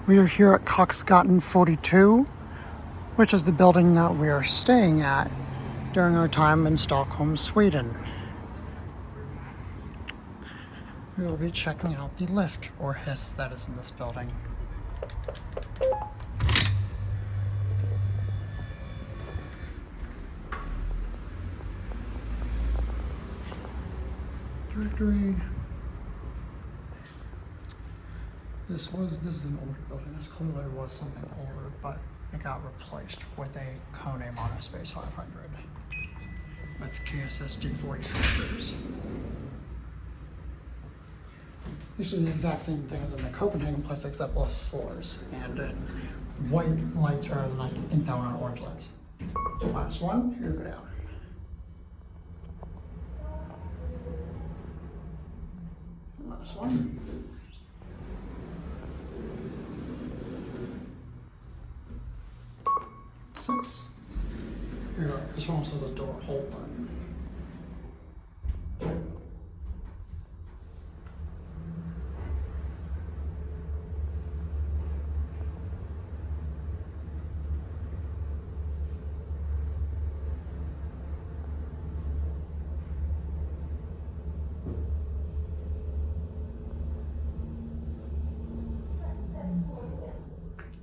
We are here at Kocksgatan 42, which is the building that we are staying at during our time in Stockholm, Sweden. We will be checking out the lift, or hiss, that is in this building. Directory. This is an older building. This clearly was something older, but it got replaced with a KONE MonoSpace 500 with KSS D40 filters. These are the exact same thing as in the Copenhagen place, except less floors and white lights rather than, I think that one are orange lights. -1, here we go down. -1. Six. Here, this one also has a door hold button.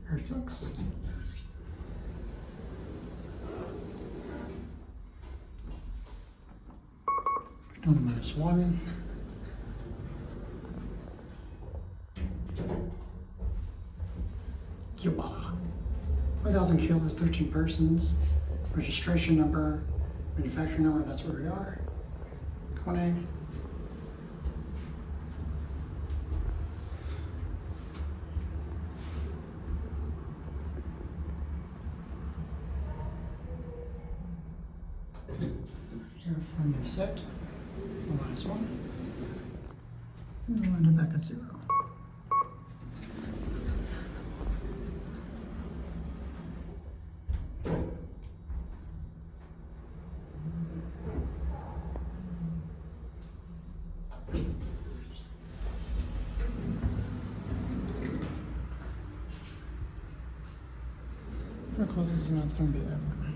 Here, 6. Down -1. Yuba. 1,000 kilos, 13 persons. Registration number, manufacturer number, that's where we are. KONE. Here for me to set. -1. And we'll end it back at 0. How close is it? That's going to be it.